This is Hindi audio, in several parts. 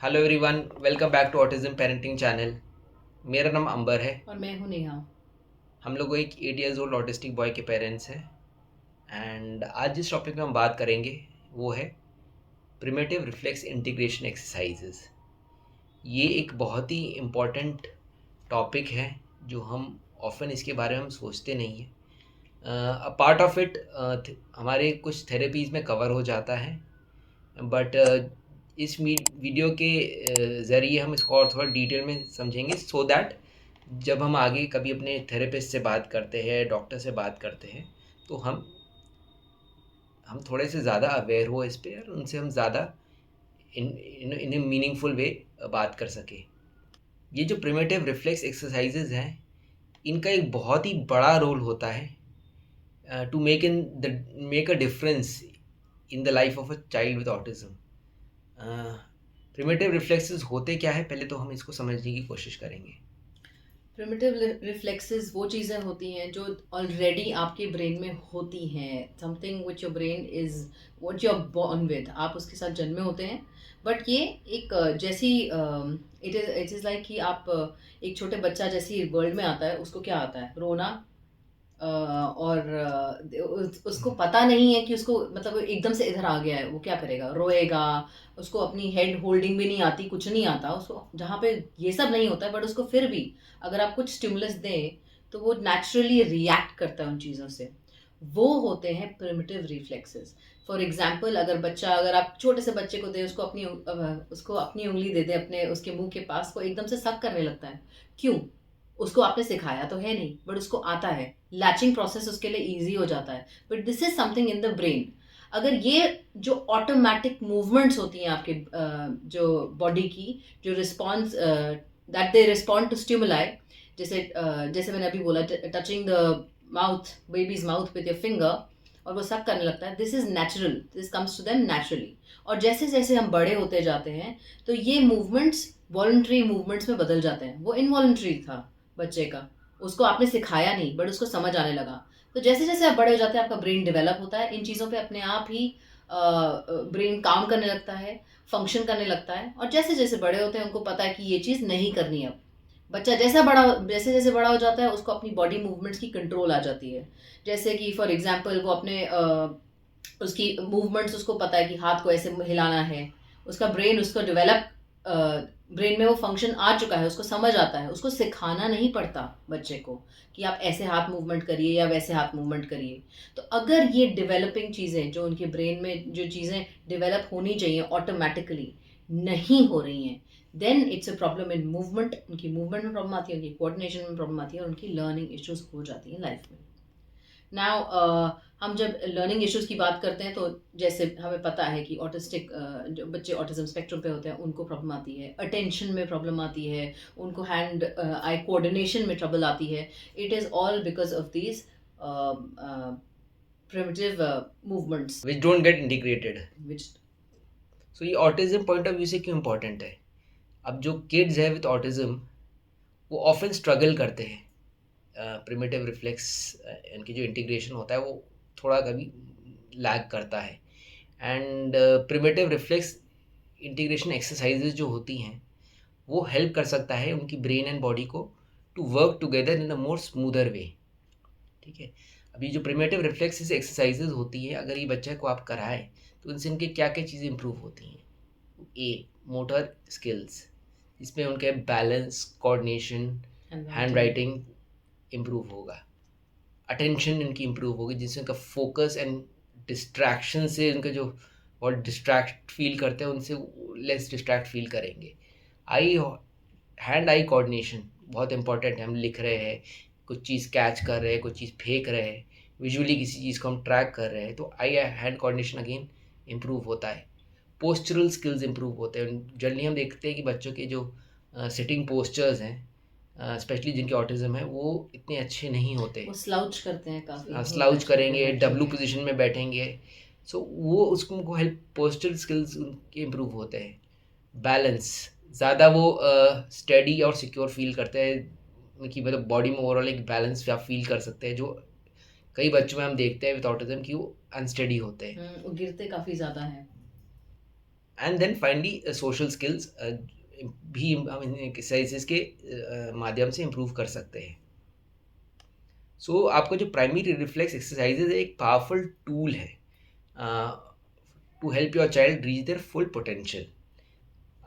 Hello everyone, welcome back to autism parenting channel. मेरा नाम अंबर है। और मैं हूँ नेहा। हम लोग एक 8 years ओल्ड ऑटिस्टिक बॉय के पेरेंट्स हैं। एंड आज जिस टॉपिक में हम बात करेंगे वो है प्रिमिटिव रिफ्लेक्स इंटीग्रेशन एक्सरसाइजेज। ये एक बहुत ही इम्पॉर्टेंट टॉपिक है जो हम ऑफन इसके बारे में हम सोचते नहीं हैं। अ पार्ट ऑफ इट हमारे कुछ थेरेपीज़ में कवर हो जाता है, बट इस वीडियो के ज़रिए हम इसको और थोड़ा डिटेल में समझेंगे सो दैट जब हम आगे कभी अपने थेरेपिस्ट से बात करते हैं, डॉक्टर से बात करते हैं, तो हम थोड़े से ज़्यादा अवेयर हो इस पे और उनसे हम ज़्यादा इन ए मीनिंगफुल वे बात कर सकें। ये जो प्रिमिटिव रिफ्लेक्स एक्सरसाइजेज हैं, इनका एक बहुत ही बड़ा रोल होता है to make a difference in the life of a child with autism. Primitive reflexes होते क्या है, पहले तो हम इसको समझने की कोशिश करेंगे। प्रिमिटिव रिफ्लेक्सेस वो चीज़ें होती हैं जो ऑलरेडी आपके ब्रेन में होती हैं, something which your brain is what you are born with. आप उसके साथ जन्मे होते हैं, बट ये एक जैसी इट इज़ लाइक कि आप एक छोटे बच्चा जैसी वर्ल्ड में आता है, उसको क्या आता है? रोना। और उसको पता नहीं है कि उसको मतलब वो एकदम से इधर आ गया है, वो क्या करेगा? रोएगा। उसको अपनी हेड होल्डिंग भी नहीं आती, कुछ नहीं आता उसको, जहाँ पे ये सब नहीं होता है, बट उसको फिर भी अगर आप कुछ स्टिमुलस दें तो वो नेचुरली रिएक्ट करता है उन चीज़ों से। वो होते हैं प्रिमिटिव रिफ्लेक्सेस। फॉर एग्जाम्पल, अगर आप छोटे से बच्चे को दे, उसको अपनी उंगली दे दे अपने उसके मुंह के पास, वो एकदम से सक करने लगता है। क्यों? उसको आपने सिखाया तो है नहीं, बट उसको आता है। लैचिंग प्रोसेस उसके लिए ईजी हो जाता है। But this is something in the brain. अगर ये जो ऑटोमेटिक मूवमेंट्स होती हैं आपके जो बॉडी की, जो response that they respond to stimuli, जैसे मैंने अभी बोला, touching the mouth, baby's mouth with your finger, और वो सब करने लगता है, this is natural, this comes to them naturally. और जैसे जैसे हम बड़े होते जाते हैं तो ये मूवमेंट्स वॉलंटरी मूवमेंट्स में बदल जाते हैं। वो इनवॉलंटरी था बच्चे का, उसको आपने सिखाया नहीं, बट उसको समझ आने लगा। तो जैसे जैसे आप बड़े हो जाते हैं, आपका ब्रेन डेवलप होता है, इन चीज़ों पे अपने आप ही ब्रेन काम करने लगता है, फंक्शन करने लगता है। और जैसे जैसे बड़े होते हैं, उनको पता है कि ये चीज़ नहीं करनी है अब। बच्चा जैसे जैसे बड़ा हो जाता है, उसको अपनी बॉडी मूवमेंट्स की कंट्रोल आ जाती है। जैसे कि फॉर एग्जांपल, वो अपने उसकी मूवमेंट्स, उसको पता है कि हाथ को ऐसे हिलाना है। उसका ब्रेन उसको डेवलप, ब्रेन में वो फंक्शन आ चुका है, उसको समझ आता है। उसको सिखाना नहीं पड़ता बच्चे को कि आप ऐसे हाथ मूवमेंट करिए या वैसे हाथ मूवमेंट करिए। तो अगर ये डेवलपिंग चीज़ें, जो उनके ब्रेन में जो चीज़ें डेवलप होनी चाहिए ऑटोमेटिकली, नहीं हो रही हैं, then it's a problem in movement. उनकी मूवमेंट में प्रॉब्लम आती है, उनकी कोऑर्डिनेशन में प्रॉब्लम आती है, और उनकी लर्निंग इश्यूज हो जाती हैं लाइफ में। नाउ हम जब लर्निंग इश्यूज की बात करते हैं, तो जैसे हमें पता है कि ऑटिस्टिक जो बच्चे ऑटिज्म स्पेक्ट्रम पे होते हैं, उनको प्रॉब्लम आती है, अटेंशन में प्रॉब्लम आती है, उनको हैंड आई कोऑर्डिनेशन में ट्रबल आती है। It is all because of these primitive movements which don't get integrated. Which. So ये ऑटिज्म पॉइंट ऑफ व्यू से क्यों इम्पोर्टेंट है? अब जो किड्स है विद ऑटिज्म, वो ऑफन स्ट्रगल करते हैं। प्रिमिटिव रिफ्लेक्स इनकी जो इंटीग्रेशन होता है वो थोड़ा कभी लैग करता है। And primitive reflex integration exercises जो होती हैं, वो हेल्प कर सकता है उनकी ब्रेन एंड बॉडी को to work together in a more smoother way. ठीक है। अभी जो प्रिमिटिव रिफ्लेक्सेस एक्सरसाइजेज होती है, अगर ये बच्चे को आप कराएं तो उनसे इनके क्या क्या चीज़ें इंप्रूव होती हैं। ए, मोटर स्किल्स, इसमें उनके balance, coordination, hand writing improve होगा। अटेंशन इनकी इम्प्रूव होगी, जिससे उनका फोकस एंड डिस्ट्रैक्शन से उनका जो बहुत डिस्ट्रैक्ट फील करते हैं उनसे लेस डिस्ट्रैक्ट फील करेंगे। आई हैंड आई कोऑर्डिनेशन बहुत इंपॉर्टेंट है। हम लिख रहे हैं, कुछ चीज़ कैच कर रहे हैं, कुछ चीज़ फेंक रहे हैं, विजुअली किसी चीज़ को हम ट्रैक कर रहे हैं, तो आई हैंड कोऑर्डिनेशन अगेन इम्प्रूव होता है। पोस्चरल स्किल्स इम्प्रूव होते हैं। जनरली हम देखते हैं कि बच्चों के जो सिटिंग पोस्चर्स हैं, स्पेशली जिनके ऑटिज्म है, वो इतने अच्छे नहीं होते। वो स्लाउच करते हैं, काफ़ी होता है स्लाउच छोटे करेंगे, बच्चों डब्लू के। पोजीशन में बैठेंगे। सो वो उसको उनको हेल्प, पोस्चर स्किल्स उनके इम्प्रूव होते हैं। बैलेंस, ज़्यादा वो स्टेडी और सिक्योर फील करते हैं, उनकी मतलब बॉडी में ओवरऑल एक बैलेंस आप फील कर सकते हैं, जो कई बच्चों में हम देखते हैं विद ऑटिज्म कि वो अनस्टेडी होते हैं। वो गिरते काफ़ी ज़्यादा हैं। And then finally social skills भी हम इन एक्सरसाइजेस के माध्यम से इम्प्रूव कर सकते हैं। सो आपका जो प्राइमरी रिफ्लेक्स एक्सरसाइजेज है एक पावरफुल टूल है to help your child reach their full potential.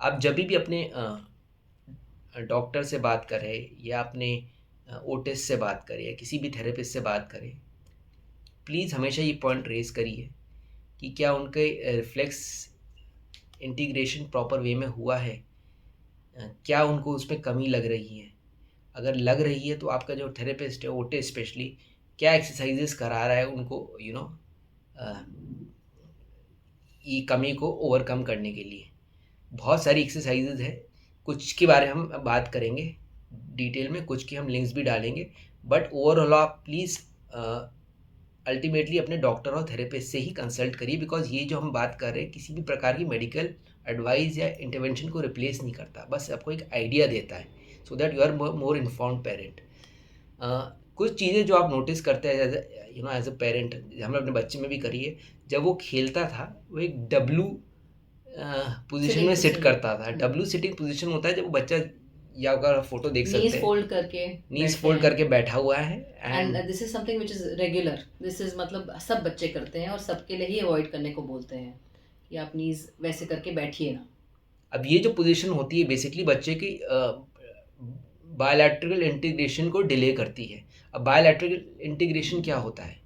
आप जब भी अपने डॉक्टर से बात करें या अपने ओटिस्ट से बात करें या किसी भी थेरेपिस्ट से बात करें, प्लीज़ हमेशा ये पॉइंट रेज करिए कि क्या उनके रिफ्लेक्स इंटीग्रेशन प्रॉपर वे में हुआ है, क्या उनको उसमें कमी लग रही है। अगर लग रही है तो आपका जो थेरेपिस्ट है, ओटिस्ट स्पेशली, क्या एक्सरसाइजेस करा रहा है उनको ये कमी को ओवरकम करने के लिए। बहुत सारी एक्सरसाइजेज हैं, कुछ के बारे में हम बात करेंगे डिटेल में, कुछ की हम लिंक्स भी डालेंगे, बट ओवरऑल आप प्लीज़ अल्टीमेटली अपने डॉक्टर और थेरेपिस्ट से ही कंसल्ट करिए, बिकॉज ये जो हम बात कर रहे हैं किसी भी प्रकार की मेडिकल एडवाइस या इंटरवेंशन को रिप्लेस नहीं करता, बस आपको एक आइडिया देता है so that you are more informed parent. कुछ चीज़ें जो आप नोटिस करते हैं एज अ पेरेंट, हमने अपने बच्चे में भी करी है, जब वो खेलता था वो एक डब्लू पोजीशन में सिटिंग सिट पोजीशन। करता था। डब्लू सिटिंग पोजीशन होता है जब वो बच्चा, या अगर फोटो देख सकते नीज हैं, फोल्ड करके नीज बैठते फोल्ड हैं। करके बैठा हुआ है and and this is something which is regular, this is मतलब सब बच्चे करते हैं और सबके लिए ही अवॉइड करने को बोलते हैं कि आप नीज वैसे करके बैठिए ना। अब ये जो पोजीशन होती है बेसिकली बच्चे की बायलैटरल इंटीग्रेशन को डिले करती है। अब बायलैटरल इंटीग्रेशन क्या होता है?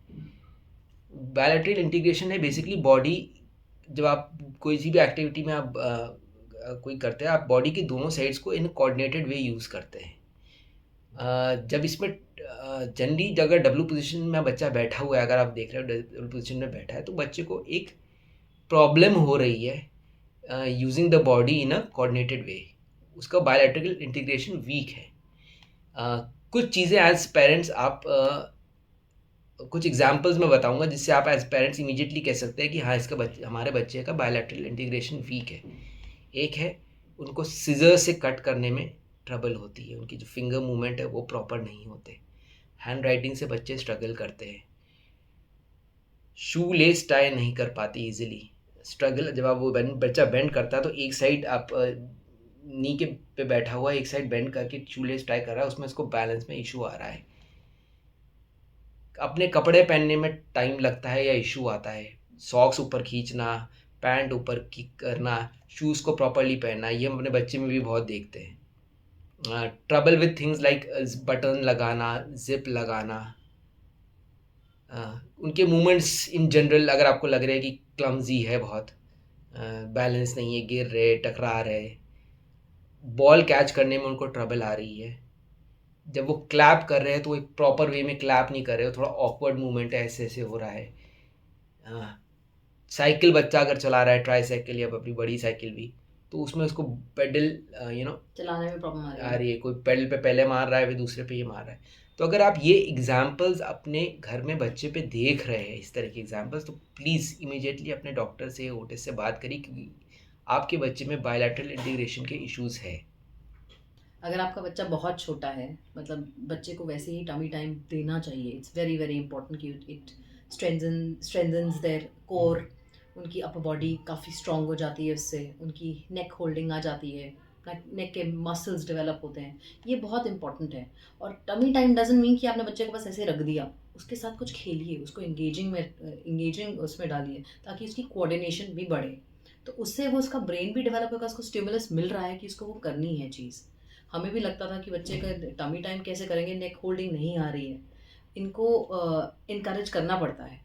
बायलैटरल इंटीग्रेशन है बेसिकली बॉडी, जब आप कोई सी भी एक्टिविटी में आप कोई करते हैं, आप बॉडी के दोनों साइड्स को इन कोऑर्डिनेटेड वे यूज़ करते हैं। जब इसमें जनरली अगर डब्लू पोजीशन में बच्चा बैठा हुआ है, अगर आप देख रहे हो डब्लू पोजीशन में बैठा है, तो बच्चे को एक प्रॉब्लम हो रही है using the body in a coordinated way, उसका बायलैटरल इंटीग्रेशन वीक है। कुछ चीज़ें एज पेरेंट्स आप कुछ एग्जांपल्स मैं बताऊंगा जिससे आप एज पेरेंट्स इमीडिएटली कह सकते हैं कि हाँ, इसका हमारे बच्चे का बायलैटरल इंटीग्रेशन वीक है। एक है, उनको सीजर से कट करने में ट्रबल होती है, उनकी जो फिंगर मूवमेंट है वो प्रॉपर नहीं होते। हैंड राइटिंग से बच्चे स्ट्रगल करते हैं। शू लेस टाई नहीं कर पाती इजीली। स्ट्रगल जब आप वो बच्चा बेंड करता है तो एक साइड आप नी के पे बैठा हुआ है, एक साइड बेंड करके शू लेस टाई कर रहा है, उसमें उसको बैलेंस में इशू आ रहा है। अपने कपड़े पहनने में टाइम लगता है या इशू आता है। सॉक्स ऊपर खींचना, पैंट ऊपर किक करना, शूज़ को प्रॉपरली पहनना, ये हम अपने बच्चे में भी बहुत देखते हैं। Trouble with things like button लगाना, जिप लगाना, उनके मूवमेंट्स इन जनरल अगर आपको लग रहा है कि क्लमजी है बहुत, बैलेंस नहीं है, गिर रहे, टकरा रहे, बॉल कैच करने में उनको ट्रबल आ रही है, जब वो क्लैप कर रहे हैं तो वो एक प्रॉपर वे में क्लैप नहीं कर रहे हो, थोड़ा ऑकवर्ड मूवमेंट है, ऐसे ऐसे हो रहा है। साइकिल बच्चा अगर चला रहा है, ट्राई साइकिल या अपनी बड़ी साइकिल भी, तो उसमें उसको पेडल चलाने में प्रॉब्लम आ रही है, कोई पेडल पे पहले मार रहा है फिर दूसरे पे ये मार रहा है। तो अगर आप ये एग्जाम्पल्स अपने घर में बच्चे पे देख रहे हैं, इस तरह के एग्जाम्पल्स, तो प्लीज़ इमीडिएटली अपने डॉक्टर से, ओटिस्ट से बात करिए, क्योंकि आपके बच्चे में बायलैटरल इंटीग्रेशन के इश्यूज है। अगर आपका बच्चा बहुत छोटा है, मतलब बच्चे को वैसे ही टमी टाइम देना चाहिए। इट्स वेरी वेरी इंपॉर्टेंट कि इट स्ट्रेंथन्स देयर कोर, उनकी अपर बॉडी काफ़ी स्ट्रांग हो जाती है उससे, उनकी नेक होल्डिंग आ जाती है, नेक के मसल्स डेवलप होते हैं। ये बहुत इंपॉर्टेंट है। और टमी टाइम डजंट मीन कि आपने बच्चे को बस ऐसे रख दिया, उसके साथ कुछ खेलिए, उसको इंगेजिंग उसमें डालिए ताकि उसकी कोऑर्डिनेशन भी बढ़े। तो उससे वो उसका ब्रेन भी डेवलप होगा, उसको स्टिमुलस मिल रहा है कि उसको वो करनी है चीज़। हमें भी लगता था कि बच्चे का टमी टाइम कैसे करेंगे, नेक होल्डिंग नहीं आ रही है। इनको इनकरेज करना पड़ता है।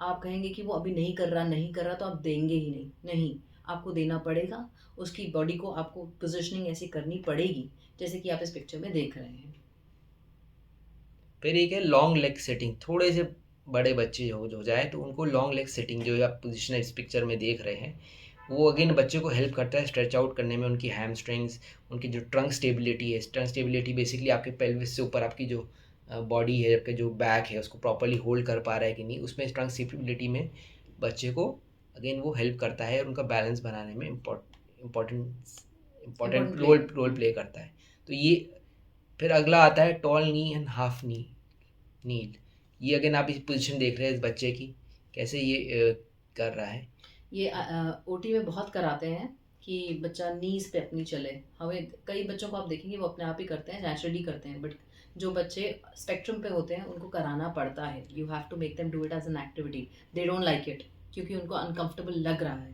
आप कहेंगे कि वो अभी नहीं कर रहा तो आप देंगे ही नहीं, नहीं, आपको देना पड़ेगा। उसकी बॉडी को आपको पोजिशनिंग ऐसी करनी पड़ेगी जैसे कि आप इस पिक्चर में देख रहे हैं। फिर एक है लॉन्ग लेग सेटिंग। थोड़े से बड़े बच्चे हो जाए तो उनको लॉन्ग लेग सेटिंग जो आप पोजीशन इस पिक्चर में देख रहे हैं, वो अगेन बच्चे को हेल्प करता है स्ट्रेच आउट करने में, उनकी हैमस्ट्रिंग्स, उनकी जो ट्रंक स्टेबिलिटी है। ट्रंक स्टेबिलिटी बेसिकली आपके पेल्विस से ऊपर आपकी जो बॉडी है, आपके जो बैक है, उसको प्रॉपरली होल्ड कर पा रहा है कि नहीं, उसमें ट्रंक स्टेबिलिटी में बच्चे को अगेन वो हेल्प करता है और उनका बैलेंस बनाने में important important play. Role play करता है। तो ये फिर अगला आता है tall knee and half kneel. ये अगेन आप इस पोजीशन देख रहे हैं इस बच्चे की, कैसे ये कर रहा है। ये ओटी में बहुत कराते हैं कि बच्चा नीज पे अपनी चले। हमें कई बच्चों को आप देखेंगे वो अपने आप ही करते हैं, नेचुरली करते हैं, बट जो बच्चे स्पेक्ट्रम पे होते हैं उनको कराना पड़ता है। You have to make them do it as an activity. They don't like it क्योंकि उनको अनकंफर्टेबल लग रहा है।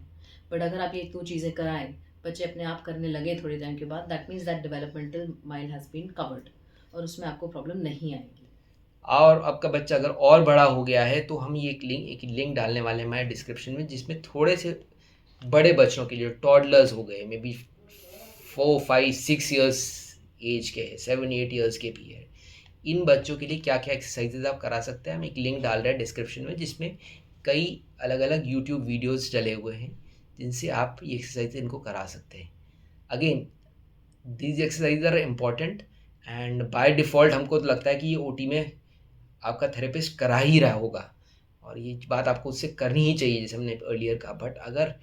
बट अगर आप ये 2 चीज़ें कराएं, बच्चे अपने आप करने लगे थोड़ी टाइम के बाद, that means that developmental mile has been covered और उसमें आपको प्रॉब्लम नहीं आएगी। और आपका बच्चा अगर और बड़ा हो गया है तो हम ये एक लिंक डालने वाले हैं हमारे डिस्क्रिप्शन में, जिसमें थोड़े से बड़े बच्चों के लिए, टॉडलर्स हो गए, मे बी 4 5 6 ईयर्स एज के है, 7 8 ईयर्स के भी है, इन बच्चों के लिए क्या क्या एक्सरसाइजेज आप करा सकते हैं। हम एक लिंक डाल रहे हैं डिस्क्रिप्शन में, जिसमें कई अलग अलग यूट्यूब वीडियोस डले हुए हैं जिनसे आप ये एक्सरसाइज इनको करा सकते हैं। Again, these exercise are important and by default हमको तो लगता है कि ये ओटी में आपका थेरेपिस्ट करा ही रहा होगा और ये बात आपको उससे करनी ही चाहिए, जैसे हमने अर्लियर कहा। बट अगर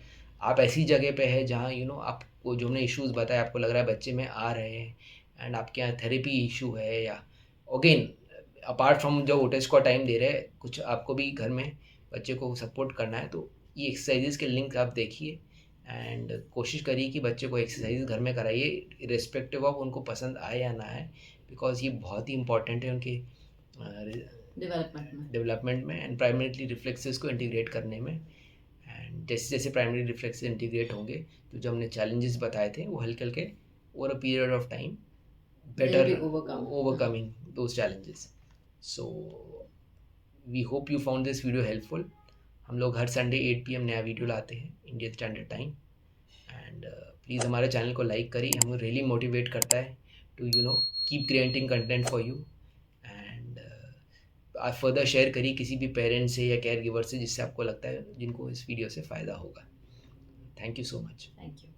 आप ऐसी जगह पे है जहाँ आपको जो हमने इश्यूज़ बताए, आपको लग रहा है बच्चे में आ रहे हैं एंड आपके यहाँ थेरेपी इशू है, या अगेन अपार्ट फ्रॉम जो ओटेस को टाइम दे रहे हैं, कुछ आपको भी घर में बच्चे को सपोर्ट करना है, तो ये एक्सरसाइजेज के लिंक आप देखिए एंड कोशिश करिए कि बच्चे को एक्सरसाइज घर में कराइए, रिस्पेक्टिव ऑफ उनको पसंद आए या ना आए, बिकॉज ये बहुत ही इंपॉर्टेंट है उनके डेवलपमेंट में एंड प्राइमरीली रिफ्लेक्सेस को इंटीग्रेट करने में। एंड जैसे जैसे प्राइमरी रिफ्लेक्सेस इंटीग्रेट होंगे तो जो हमने चैलेंजेस बताए थे वो हल्के हल्के over a period of time better overcoming those challenges. So we hope you found this video helpful. हम लोग हर संडे 8 PM नया वीडियो लाते हैं Indian standard time and please हमारे चैनल को लाइक करिए, हमें रियली मोटिवेट करता है to keep creating content for you. And आप फर्दर शेयर करिए किसी भी पेरेंट्स से या केयर गिवर से जिससे आपको लगता है जिनको इस वीडियो से फ़ायदा होगा। Thank you so much. Thank you.